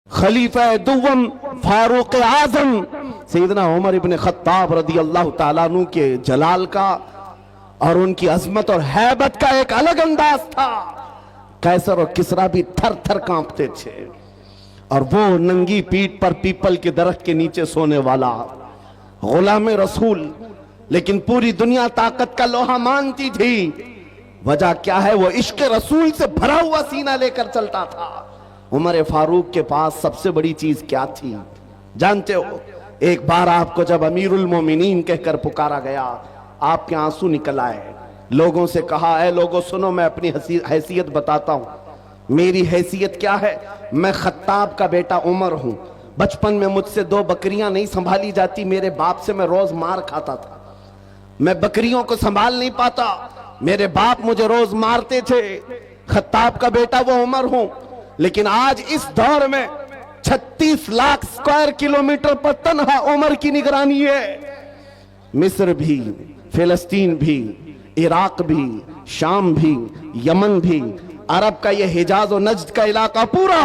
खलीफा दुव्वम फारूक आजम सैयदना उमर इब्न Khattab रदी अल्लाह ताला अन्हु के जलाल का और उनकी अजमत और हैबत का एक अलग अंदाज था। कैसर और किसरा भी थर थर कांपते थे। और वो नंगी पीठ पर पीपल के दरख्त के नीचे सोने वाला गुलाम रसूल, लेकिन पूरी दुनिया ताकत का लोहा मानती थी। वजह क्या है? वो इश्क रसूल से भरा हुआ सीना लेकर चलता था। उमर फारूक के पास सबसे बड़ी चीज क्या थी जानते हो? एक बार आपको जब अमीरुल मोमिनीन कहकर पुकारा गया, आपके आंसू निकल आए। लोगों से कहा, ऐ लोगों सुनो, मैं अपनी हैसियत बताता हूं। मेरी हैसियत क्या है? मैं खत्ताब का बेटा उमर हूं। बचपन में मुझसे 2 बकरियां नहीं संभाली जाती, मेरे बाप से मैं रोज मार खाता था। मैं बकरियों को संभाल नहीं पाता, मेरे बाप मुझे रोज मारते थे। खत्ताब का बेटा वो उमर हूं। लेकिन आज इस दौर में 36 लाख स्क्वायर किलोमीटर पर तन्हा उमर की निगरानी है। मिस्र भी, फिलिस्तीन भी, इराक भी, शाम भी, यमन भी, अरब का ये हिजाज और नज्द का इलाका पूरा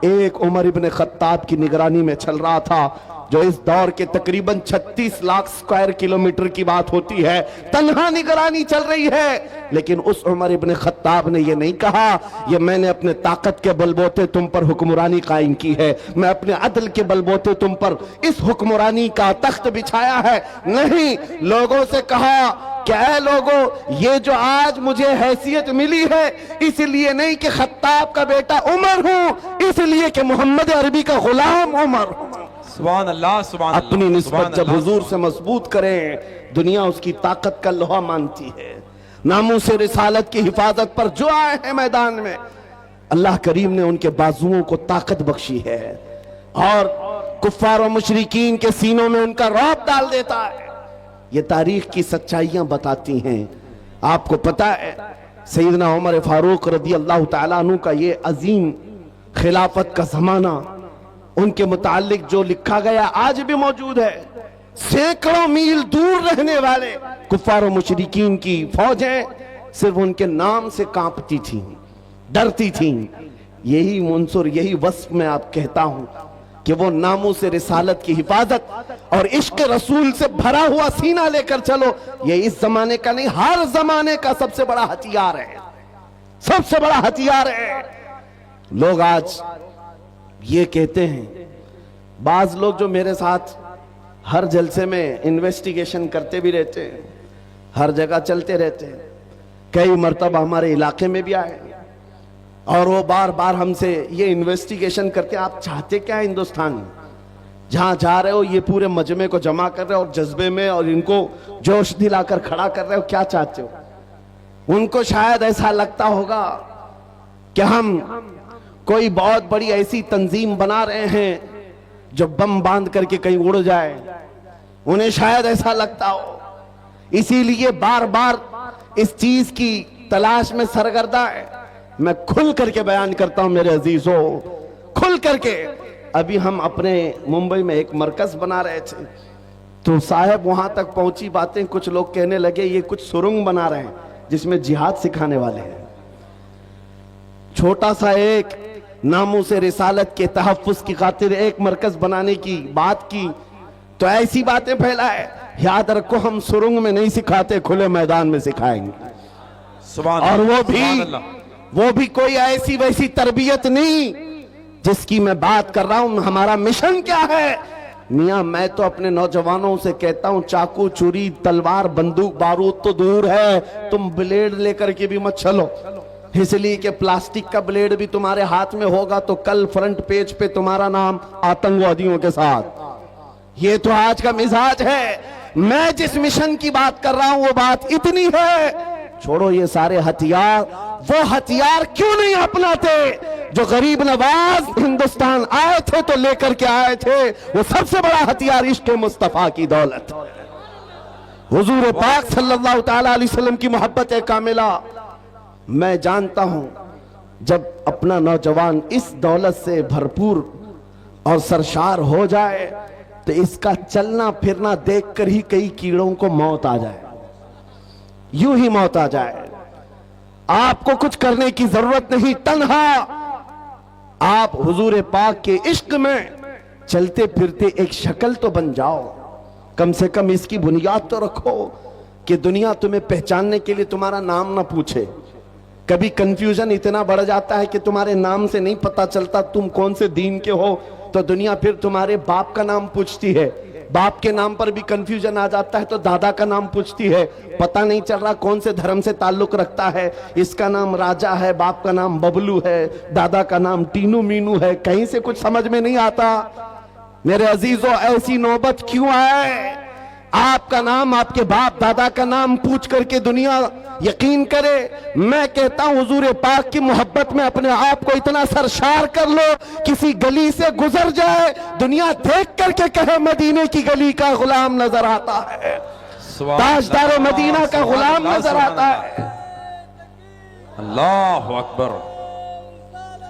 एक उमर इब्न खत्ताब की निगरानी में चल रहा था। जो इस दौर के तकरीबन 36 लाख स्क्वायर किलोमीटर की बात होती है, तन्हा निगरानी चल रही है। लेकिन उस उमर इब्न खत्ताब ने ये नहीं कहा, ये मैंने अपने ताकत के बलबोते तुम पर हुक्मरानी कायम की है, मैं अपने अदल के बलबोते तुम पर इस हुक्मरानी का तख्त बिछाया है। नहीं, लोगों से कहा, क्या है लोगों, ये जो आज मुझे हैसियत मिली है इसलिए नहीं कि खत्ताब का बेटा उमर हूं, इसलिए कि मोहम्मद अरबी का गुलाम उमर हूं। सुभान अल्लाह, सुभान अल्लाह। अपनी निस्बत जब हुजूर से मजबूत करें, दुनिया उसकी ताकत का लोहा मानती है। नामूस रिसालत की हिफाजत पर जो आए हैं मैदान में, अल्लाह करीम ने उनके बाजुओं को ताकत बख्शी है और कुफ्फार और मुशरिकीन के सीनों में उनका रौब डाल देता है। ये तारीख की सच्चाइयां बताती हैं। आपको पता है सैयदना उमर फारूक रदी अल्लाह ताला अन्हु का ये अजीम खिलाफत का जमाना, उनके मुतालिक जो लिखा गया आज भी मौजूद है। सैकड़ों मील दूर रहने वाले कुफ्फार और मुशरिकीन की फौजें सिर्फ उनके नाम से कांपती थीं, डरती थीं। यही मुंसुर, यही वस्फ में आप कहता हूं कि वो नामों से रिसालत की हिफाजत और इश्क रसूल से भरा हुआ सीना लेकर चलो, ये इस जमाने का नहीं, हर जमाने का सबसे बड़ा हथियार है, सबसे बड़ा हथियार है। लोग आज ये कहते हैं, बाज लोग जो मेरे साथ हर जलसे में इन्वेस्टिगेशन करते भी रहते हैं, हर जगह चलते रहते हैं, कई मर्तबा हमारे इलाके में भी आए और वो बार बार हमसे ये इन्वेस्टिगेशन करते, आप चाहते क्या हिंदुस्तान में? जहां जा रहे हो ये पूरे मजमे को जमा कर रहे हो और जज्बे में और इनको जोश दिलाकर खड़ा कर रहे हो, क्या चाहते हो? उनको शायद ऐसा लगता होगा कि हम कोई बहुत बड़ी ऐसी तंजीम बना रहे हैं जो बम बांध करके कहीं उड़ जाए। उन्हें शायद ऐसा लगता हो, इसीलिए बार बार इस चीज की तलाश में सरगर्दा है। मैं खुल करके बयान करता हूं मेरे अजीजों, खुल करके। अभी हम अपने मुंबई में एक मरकज बना रहे थे, तो साहब वहां तक पहुंची बातें, कुछ लोग कहने लगे ये कुछ सुरंग बना रहे हैं जिसमें जिहाद सिखाने वाले हैं। छोटा सा एक नामों से रिसालत के तहफ्फुज की खातिर एक मरकज बनाने की बात की तो ऐसी बातें फैलाए। याद रखो, हम सुरंग में नहीं सिखाते, खुले मैदान में सिखाएंगे। और वो भी कोई ऐसी वैसी तरबियत नहीं जिसकी मैं बात कर रहा हूं। हमारा मिशन क्या है मियां? मैं तो अपने नौजवानों से कहता हूं, चाकू चूरी तलवार बंदूक बारूद तो दूर है, तुम ब्लेड लेकर के भी मत चलो, इसलिए कि प्लास्टिक का ब्लेड भी तुम्हारे हाथ में होगा तो कल फ्रंट पेज पे तुम्हारा नाम आतंकवादियों के साथ। ये तो आज का मिजाज है। मैं जिस मिशन की बात कर रहा हूं वो बात इतनी है, छोड़ो ये सारे हथियार। वो हथियार क्यों नहीं अपनाते जो गरीब नवाज हिंदुस्तान आए थे तो लेकर के आए थे? वो सबसे बड़ा हथियार इश्क मुस्तफा की दौलत, हुजूर पाक सल्लल्लाहु तआला अलैहि वसल्लम की मोहब्बत कामिला। मैं जानता हूं जब अपना नौजवान इस दौलत से भरपूर और सरशार हो जाए तो इसका चलना फिरना देखकर ही कई कीड़ों को मौत आ जाए, यूं ही मौत आ जाए। आपको कुछ करने की जरूरत नहीं, तन्हा آپ حضور پاک کے عشق میں چلتے پھرتے ایک شکل تو بن جاؤ، کم سے کم اس کی بنیاد تو رکھو کہ دنیا تمہیں پہچاننے کے لیے تمہارا نام نہ پوچھے۔ کبھی کنفیوژن اتنا بڑھ جاتا ہے کہ تمہارے نام سے نہیں پتا چلتا تم کون سے دین کے ہو، تو دنیا پھر تمہارے باپ کا نام پوچھتی ہے، باپ کے نام پر بھی کنفیوژن آ جاتا ہے تو دادا کا نام پوچھتی ہے، پتہ نہیں چل رہا کون سے دھرم سے تعلق رکھتا ہے، اس کا نام راجہ ہے، باپ کا نام ببلو ہے، دادا کا نام ٹینو مینو ہے، کہیں سے کچھ سمجھ میں نہیں آتا۔ میرے عزیزو، ایسی نوبت کیوں آئے؟ آپ کا نام، آپ کے باپ دادا کا نام پوچھ کر کے دنیا یقین کرے۔ میں کہتا ہوں حضور پاک کی محبت میں اپنے آپ کو اتنا سرشار کر لو، کسی گلی سے گزر جائے دنیا دیکھ کر کے کہے مدینے کی گلی کا غلام نظر آتا ہے، تاجدار مدینہ کا غلام نظر آتا ہے۔ اللہ اکبر،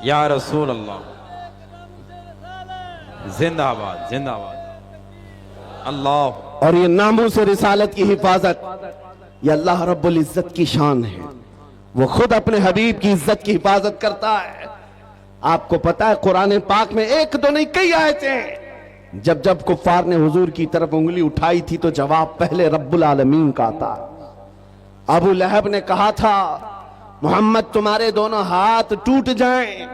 یا رسول اللہ، زندہ آباد زندہ آباد۔ اللہ، اور یہ ناموس رسالت کی حفاظت یہ اللہ رب العزت کی شان ہے، وہ خود اپنے حبیب کی عزت کی حفاظت کرتا ہے۔ آپ کو پتا ہے قرآن پاک میں ایک دو نہیں کئی آیتیں جب جب کفار نے حضور کی طرف انگلی اٹھائی تھی تو جواب پہلے رب العالمین کا تھا۔ ابو لہب نے کہا تھا محمد تمہارے دونوں ہاتھ ٹوٹ جائیں،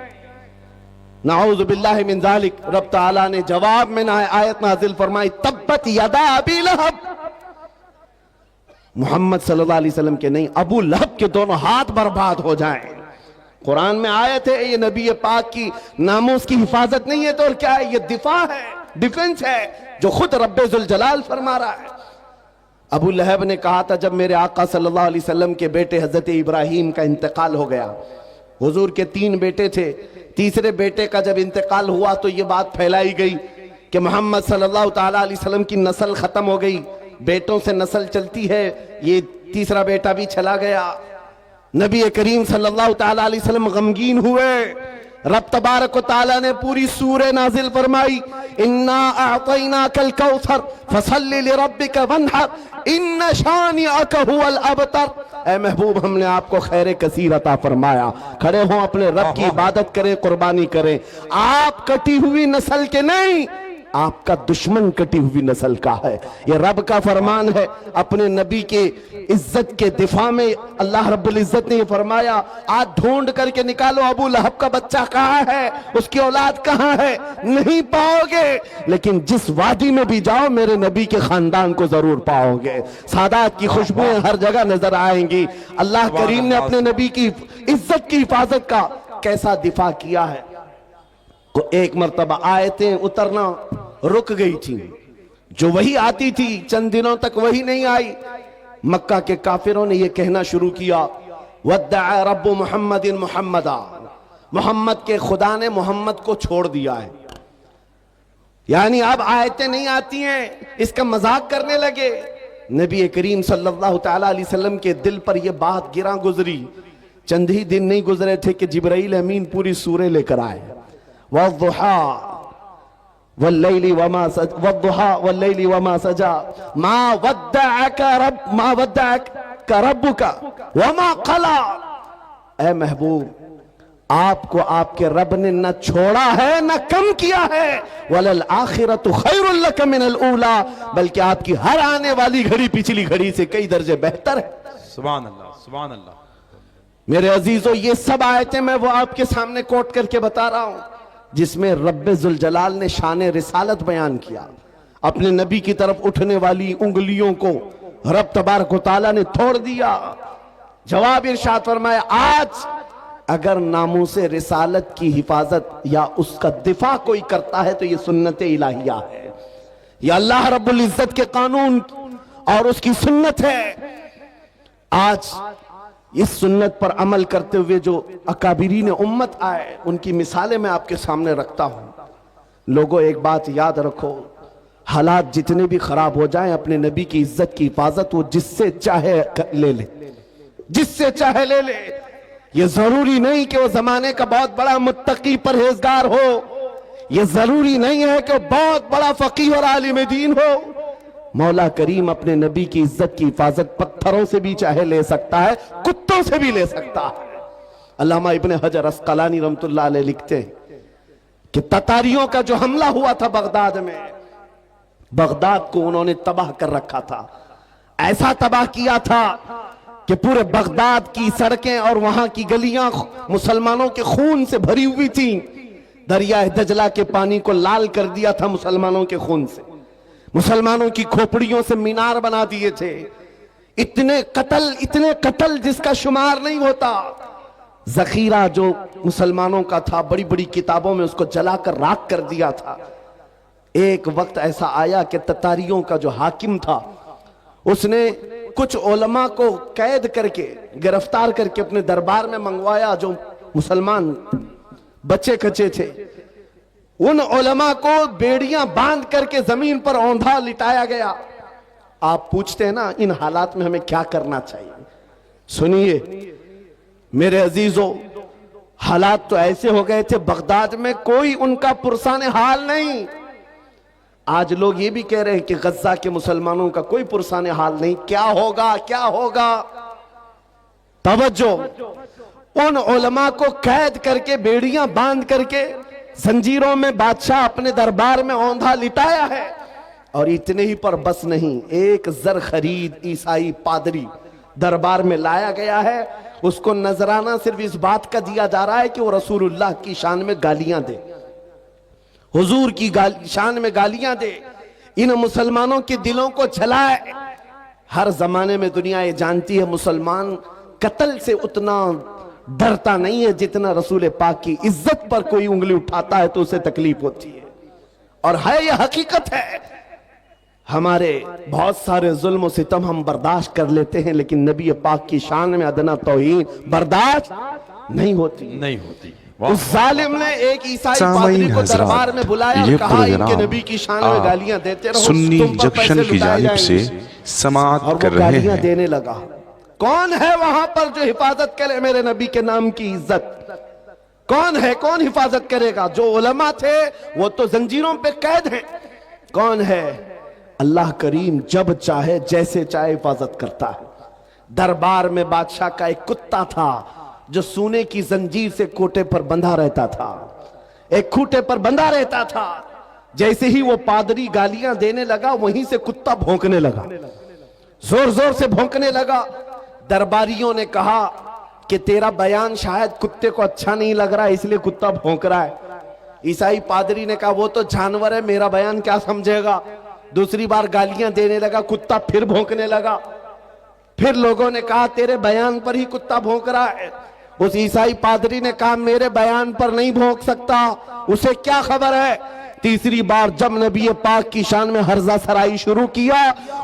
نعوذ باللہ من ذالک۔ رب تعالیٰ نے جواب میں آیت نازل فرمائی تبت یدا ابی لہب، محمد صلی اللہ علیہ وسلم کے نہیں، ابو لہب کے دونوں ہاتھ برباد ہو جائیں۔ قرآن میں آیت ہے، یہ نبی پاک کی ناموس کی حفاظت نہیں ہے تو اور کیا ہے؟ یہ دفاع ہے، ڈیفنس ہے جو خود رب ذوالجلال فرما رہا ہے۔ ابو لہب نے کہا تھا جب میرے آقا صلی اللہ علیہ وسلم کے بیٹے حضرت ابراہیم کا انتقال ہو گیا، حضور کے 3 بیٹے تھے، تیسرے بیٹے کا جب انتقال ہوا تو یہ بات پھیلائی گئی کہ محمد صلی اللہ تعالیٰ علیہ وسلم کی نسل ختم ہو گئی، بیٹوں سے نسل چلتی ہے، یہ تیسرا بیٹا بھی چلا گیا۔ نبی کریم صلی اللہ تعالیٰ علیہ وسلم غمگین ہوئے، رب تبارک و تعالیٰ نے پوری سورہ نازل فرمائی اِنَّا أَعْطَيْنَاكَ الْكَوْثَرَ فَصَلِّ لِرَبِّكَ وَانْحَرْ إِنَّ شَانِئَكَ هُوَ الْأَبْتَرُ۔ اے محبوب، ہم نے آپ کو خیر کثیر عطا فرمایا، کھڑے ہوں اپنے رب کی عبادت کریں، قربانی کریں۔ آپ کٹی ہوئی نسل کے نہیں، آپ کا دشمن کٹی ہوئی نسل کا ہے، یہ رب کا فرمان ہے۔ اپنے نبی کے عزت کے دفاع میں اللہ رب العزت نے یہ فرمایا آج ڈھونڈ کر کے نکالو ابو لہب کا بچہ کہاں ہے، اس کی اولاد کہاں ہے، نہیں پاؤ گے، لیکن جس وادی میں بھی جاؤ میرے نبی کے خاندان کو ضرور پاؤ گے، سادات کی خوشبوئیں ہر جگہ نظر آئیں گی۔ اللہ کریم نے اپنے نبی کی عزت کی حفاظت کا کیسا دفاع کیا ہے۔ ایک مرتبہ آیتیں اترنا رک گئی تھی، جو وہی آتی تھی چند دنوں تک وہی نہیں آئی۔ مکہ کے کافروں نے یہ کہنا شروع کیا وَدَّعَ رَبُّ مُحَمَّدٍ مُحَمَّدًا، محمد کے خدا نے محمد کو چھوڑ دیا ہے، یعنی اب آیتیں نہیں آتی ہیں، اس کا مذاق کرنے لگے۔ نبی کریم صلی اللہ تعالیٰ علیہ وسلم کے دل پر یہ بات گراں گزری، چند ہی دن نہیں گزرے تھے کہ جبرائیل امین پوری سورہ لے کر آئے، وَالضُّحَىٰ واللیل وما سجا ما ودعک ربک وما قلا۔ اے محبوب، آپ کو آپ کے رب نے نہ چھوڑا ہے نہ کم کیا ہے، وَلَلْآخِرَةُ خَيْرٌ لَكَ مِنَ الْأُولَى، بلکہ آپ کی ہر آنے والی گھڑی پچھلی گھڑی سے کئی درجے بہتر ہے۔ سبحان اللہ سبحان اللہ۔ میرے عزیزو، یہ سب آیتیں میں وہ آپ کے سامنے کوٹ کر کے بتا رہا ہوں جس میں رب ذوالجلال نے شان رسالت بیان کیا، اپنے نبی کی طرف اٹھنے والی انگلیوں کو رب تبارک و تعالیٰ نے توڑ دیا۔ جواب ارشاد فرمایا آج اگر ناموس رسالت کی حفاظت یا اس کا دفاع کوئی کرتا ہے تو یہ سنت الہیہ ہے، یہ اللہ رب العزت کے قانون اور اس کی سنت ہے۔ آج اس سنت پر عمل کرتے ہوئے جو اکابرین امت آئے ان کی مثالیں میں آپ کے سامنے رکھتا ہوں۔ لوگوں ایک بات یاد رکھو، حالات جتنے بھی خراب ہو جائیں اپنے نبی کی عزت کی حفاظت وہ جس سے چاہے لے لے، جس سے چاہے لے لے۔ یہ ضروری نہیں کہ وہ زمانے کا بہت بڑا متقی پرہیزگار ہو، یہ ضروری نہیں ہے کہ وہ بہت بڑا فقیہ اور عالم دین ہو۔ مولا کریم اپنے نبی کی عزت کی حفاظت پتھروں سے بھی چاہے لے سکتا ہے، کتوں سے بھی لے سکتا ہے۔ علامہ ابن حجر عسقلانی رحمت اللہ علیہ لکھتے ہیں کہ ततारियों का जो हमला हुआ था बगदाद में, बगदाद को उन्होंने तबाह कर रखा था। ऐसा तबाह किया था कि पूरे बगदाद की सड़कें और वहां की गलियां मुसलमानों के खून से भरी हुई थी। दरियाए दजला के पानी को लाल कर दिया था मुसलमानों के खून से। मुसलमानों की खोपड़ियों से मीनार बना दिए थे। इतने कत्ल जिसका शुमार नहीं होता। जखीरा जो मुसलमानों का था, बड़ी बड़ी किताबों में उसको जलाकर राख कर दिया था। एक वक्त ऐसा आया कि ततारियों का जो हाकिम था, उसने कुछ उलमा को कैद करके, गिरफ्तार करके अपने दरबार में मंगवाया जो मुसलमान बच्चे कच्चे थे। उन उलमा को बेड़ियां बांध करके जमीन पर औंधा लिटाया गया। आप पूछते हैं ना इन हालात में हमें क्या करना चाहिए। सुनिए मेरे अजीजों, हालात तो ऐसे हो गए थे बगदाद में कोई उनका पुरसाने हाल नहीं। आज लोग ये भी कह रहे हैं कि गज्जा के मुसलमानों का कोई पुरसाने हाल नहीं। क्या होगा, क्या होगा? तवज्जो, उन उलमा को कैद करके, बेड़ियां बांध करके, जंजीरों में बादशाह अपने दरबार में औंधा लिटाया है। और इतने ही पर बस नहीं, एक जर खरीद ईसाई पादरी दरबार में लाया गया है। उसको नजराना सिर्फ इस बात का दिया जा रहा है कि वो रसूलुल्लाह की शान में गालियां दे, हुजूर की शान में गालियां दे, इन मुसलमानों के दिलों को जलाए। हर जमाने में दुनिया ये जानती है मुसलमान कत्ल से उतना डरता नहीं है जितना रसूल पाक की इज्जत पर कोई उंगली उठाता है तो उसे तकलीफ होती है। और है ये हकीकत है। हमारे बहुत सारे जुल्म सितम हम बर्दाश्त कर लेते हैं, लेकिन नबी पाक की शान में अदना तौहीन बर्दाश्त नहीं होती। उस जालिम ने एक ईसाई पादरी को दरबार में बुलाया और कहा इनके नबी की शान में गालियां देते रहो, सुन्नी तुम पर जंक्शन पैसे की लुटाए जानिब से जाएंगे। समाअत और कर वो रहे गालियां हैं। देने लगा। कौन है वहां पर जो हिफाजत करे मेरे नबी के नाम की इज्जत? कौन है, कौन हिफाजत करेगा? जो उलमा थे वो तो जंजीरों पे कैद हैं। कौन है? अल्लाह करीम जब चाहे जैसे चाहे हिफाजत करता है। दरबार में बादशाह का एक कुत्ता था जो सोने की जंजीर से कोटे पर बंधा रहता था, एक खूटे पर बंधा रहता था। जैसे ही वो पादरी गालियां देने लगा, वहीं से कुत्ता भौंकने लगा, जोर जोर से भौंकने लगा। दरबारियों ने कहा कि तेरा बयान शायद कुत्ते को अच्छा नहीं लग रहा है, इसलिए कुत्ता भौंक रहा है। ईसाई पादरी ने कहा वो तो जानवर है, मेरा बयान क्या समझेगा। दूसरी बार गालियां देने लगा, कुत्ता फिर भौंकने लगा। फिर लोगों ने कहा तेरे बयान पर ही कुत्ता भौंक रहा है। उस ईसाई पादरी ने कहा मेरे बयान पर नहीं भौंक सकता, उसे क्या खबर है। तीसरी बार जब नबी पाक की शान में हर्जा सराई शुरू किया,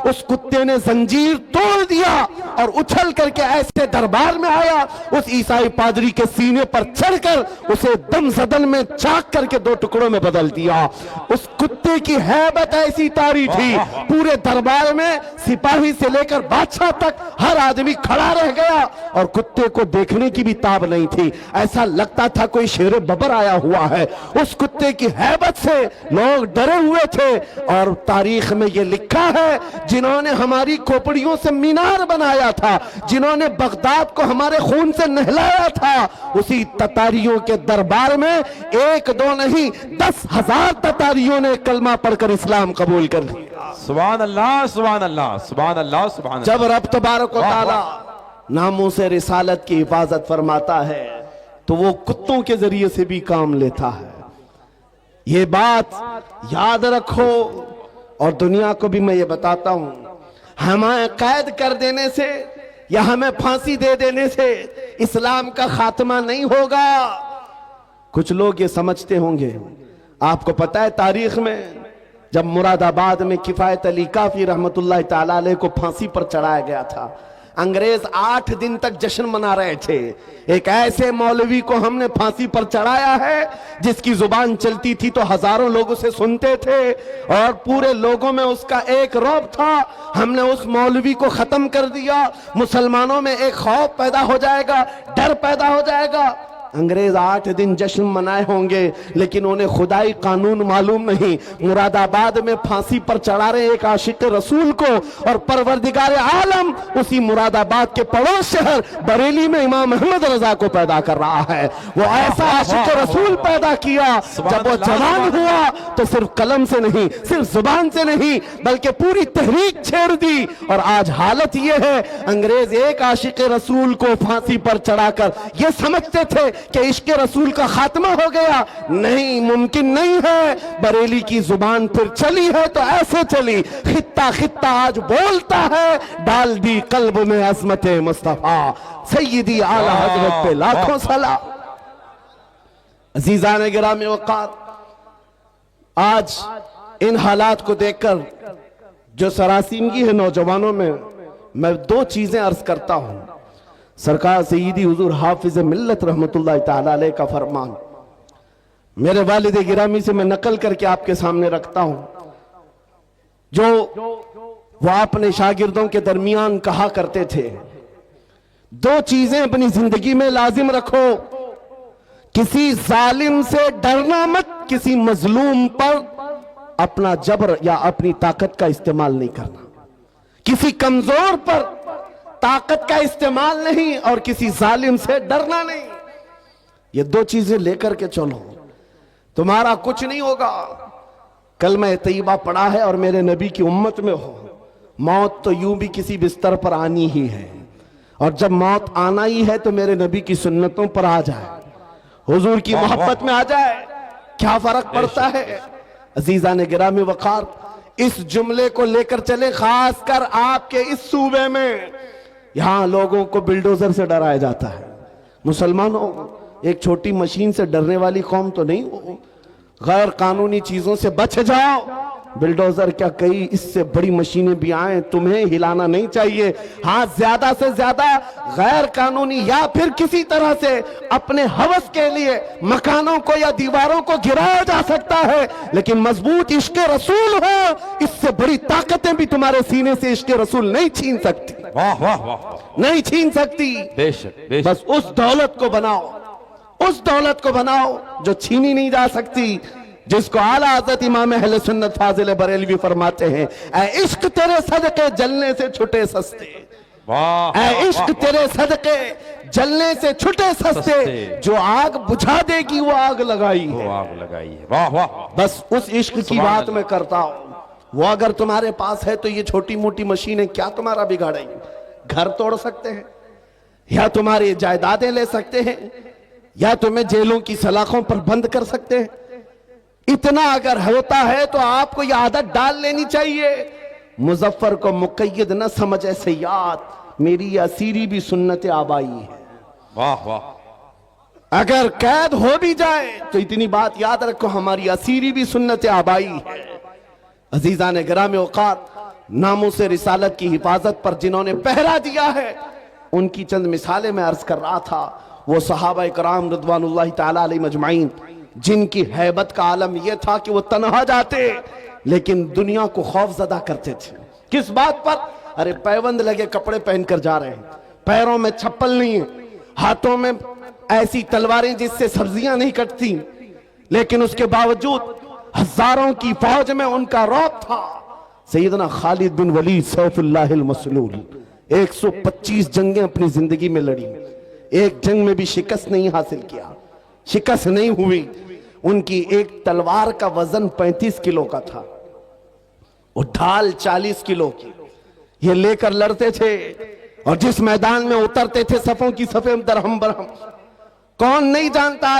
उस कुत्ते ने जंजीर तोड़ दिया और उछल करके ऐसे दरबार में आया, उस ईसाई पादरी के सीने पर चढ़कर उसे दम सदन में चाक करके दो टुकड़ों में बदल दिया। उस कुत्ते की हैबत ऐसी तारी थी, पूरे दरबार में सिपाही से लेकर बादशाह तक हर आदमी खड़ा रह गया और कुत्ते को देखने की भी ताब नहीं थी। ऐसा लगता था कोई शेर बबर आया हुआ है। उस कुत्ते की हैबत से लोग डरे हुए थे। और तारीख में यह लिखा है, जिन्होंने हमारी खोपड़ियों से मीनार बनाया था, जिन्होंने बगदाद को हमारे खून से नहलाया था, उसी ततारियों के दरबार में एक दो नहीं 10,000 ततारियों ने कलमा पढ़कर इस्लाम कबूल कर लिया। सुभान अल्लाह, सुभान अल्लाह, सुभान अल्लाह, सुभान अल्लाह। जब रब तबारक व तआला नामों से रिसालत की हिफाजत फरमाता है तो वो कुत्तों के जरिए से भी काम लेता है। ये बात याद रखो। और दुनिया को भी मैं ये बताता हूं, हमें कैद कर देने से या हमें फांसी दे देने से इस्लाम का खात्मा नहीं होगा। कुछ लोग ये समझते होंगे, आपको पता है तारीख में जब मुरादाबाद में किफायत अली काफी रहमतुल्लाह ताला अलैह को फांसी पर चढ़ाया गया था, अंग्रेज 8 दिन तक जश्न मना रहे थे। एक ऐसे मौलवी को हमने फांसी पर चढ़ाया है जिसकी जुबान चलती थी तो हजारों लोग उसे सुनते थे और पूरे लोगों में उसका एक रौब था। हमने उस मौलवी को खत्म कर दिया। मुसलमानों में एक खौफ पैदा हो जाएगा, डर पैदा हो जाएगा। انگریز 8 دن جشن منائے ہوں گے لیکن انہیں خدائی قانون معلوم نہیں. مراد آباد میں پھانسی پر چڑھا رہے ایک عاشق رسول کو اور پروردگار عالم اسی مراد آباد کے پڑوس شہر بریلی میں امام احمد رضا کو پیدا کر رہا ہے. وہ ایسا عاشق رسول پیدا کیا جب وہ جوان ہوا تو صرف قلم سے نہیں, صرف زبان سے نہیں, بلکہ پوری تحریک چھیڑ دی. اور آج حالت یہ ہے, انگریز ایک عاشق رسول کو پھانسی پر چڑھا کر یہ سمجھتے تھے کہ عشق رسول کا خاتمہ ہو گیا. نہیں, ممکن نہیں ہے. بریلی کی زبان پھر چلی ہے تو ایسے چلی, خطہ خطہ آج بولتا ہے, ڈال دی قلب میں عظمت مصطفیٰ. سیدی اعلیٰ حضرت پہ لاکھوں سلام. عزیزان گرامی وقار, آج ان حالات کو دیکھ کر جو سراسیمگی ہے نوجوانوں میں, میں 2 چیزیں عرض کرتا ہوں. سرکار سیدی حضور حافظ ملت رحمت اللہ تعالی علیہ کا فرمان میرے والد گرامی سے میں نقل کر کے آپ کے سامنے رکھتا ہوں, جو وہ اپنے شاگردوں کے درمیان کہا کرتے تھے, 2 چیزیں اپنی زندگی میں لازم رکھو. کسی ظالم سے ڈرنا مت, کسی مظلوم پر اپنا جبر یا اپنی طاقت کا استعمال نہیں کرنا. کسی کمزور پر طاقت کا استعمال نہیں اور کسی ظالم سے ڈرنا نہیں. یہ 2 چیزیں لے کر کے چلو, تمہارا کچھ نہیں ہوگا. کلمہ طیبہ پڑھا ہے اور میرے نبی کی امت میں ہو. موت تو یوں بھی کسی بستر پر آنی ہی ہے, اور جب موت آنا ہی ہے تو میرے نبی کی سنتوں پر آ جائے, حضور کی محبت میں آ جائے, کیا فرق پڑتا ہے. عزیزان گرامی وقار, اس جملے کو لے کر چلے, خاص کر آپ کے اس صوبے میں. یہاں لوگوں کو بلڈوزر سے ڈرایا جاتا ہے. مسلمانوں, ایک چھوٹی مشین سے ڈرنے والی قوم تو نہیں ہو. غیر قانونی چیزوں سے بچ جاؤ. بلڈوزر کیا, کئی اس سے بڑی مشینیں بھی آئیں, تمہیں ہلانا نہیں چاہیے. ہاں, زیادہ سے زیادہ غیر قانونی یا پھر کسی طرح سے اپنے ہوس کے لیے مکانوں کو یا دیواروں کو گرایا جا سکتا ہے, لیکن مضبوط عشق رسول ہو, اس سے بڑی طاقتیں بھی تمہارے سینے سے عشق رسول نہیں چھین سکتی. واہ واہ واہ, نہیں چھین سکتی. بے شک, بے شک. بس اس دولت کو بناؤ, اس دولت کو بناؤ جو چھینی نہیں جا سکتی, جس کو اعلیٰ حضرت امام اہل سنت فاضل بریلوی فرماتے ہیں, اے عشق تیرے صدقے جلنے سے چھٹے سستے. اے عشق تیرے صدقے جلنے سے چھٹے سستے, جو آگ بجھا دے گی وہ آگ لگائی ہے. وہ آگ لگائی ہے. واہ واہ. بس اس عشق کی بات میں کرتا ہوں. وہ اگر تمہارے پاس ہے تو یہ چھوٹی موٹی مشینیں کیا تمہارا بگاڑیں گی. گھر توڑ سکتے ہیں, یا تمہاری جائیدادیں لے سکتے ہیں, یا تمہیں جیلوں کی سلاخوں پر بند کر سکتے ہیں. اتنا اگر ہوتا ہے تو آپ کو یہ عادت ڈال لینی چاہیے, مظفر کو مقید نہ سمجھے سیاد, میری اسیری بھی سنت آبائی ہے. واہ واہ. اگر قید ہو بھی جائے تو اتنی بات یاد رکھو, ہماری اسیری بھی سنت آبائی ہے. عزیزان گرامی اوقات, ناموس رسالت کی حفاظت پر جنہوں نے پہرا دیا ہے, ان کی چند مثالیں میں عرض کر رہا تھا. وہ صحابہ کرام رضوان اللہ تعالی علیہ مجمعین, جن کی ہیبت کا عالم یہ تھا کہ وہ تنہا جاتے لیکن دنیا کو خوف زدہ کرتے تھے. کس بات پر؟ ارے پیوند لگے کپڑے پہن کر جا رہے ہیں, پیروں میں چپل نہیں ہے, ہاتھوں میں ایسی تلواریں جس سے سبزیاں نہیں کٹتی, لیکن اس کے باوجود ہزاروں کی فوج میں ان کا رعب تھا. سیدنا خالد بن ولید سیف اللہ المسلول 125 جنگیں اپنی زندگی میں لڑی, ایک جنگ میں بھی شکست نہیں حاصل کیا, شکست نہیں ہوئی. ان کی ایک تلوار کا وزن 35 کلو کا تھا, اور ڈھال 40 کلو کی. یہ لے کر لڑتے تھے, اور جس میدان میں اترتے تھے صفوں کی صفیں درہم برہم. کون نہیں جانتا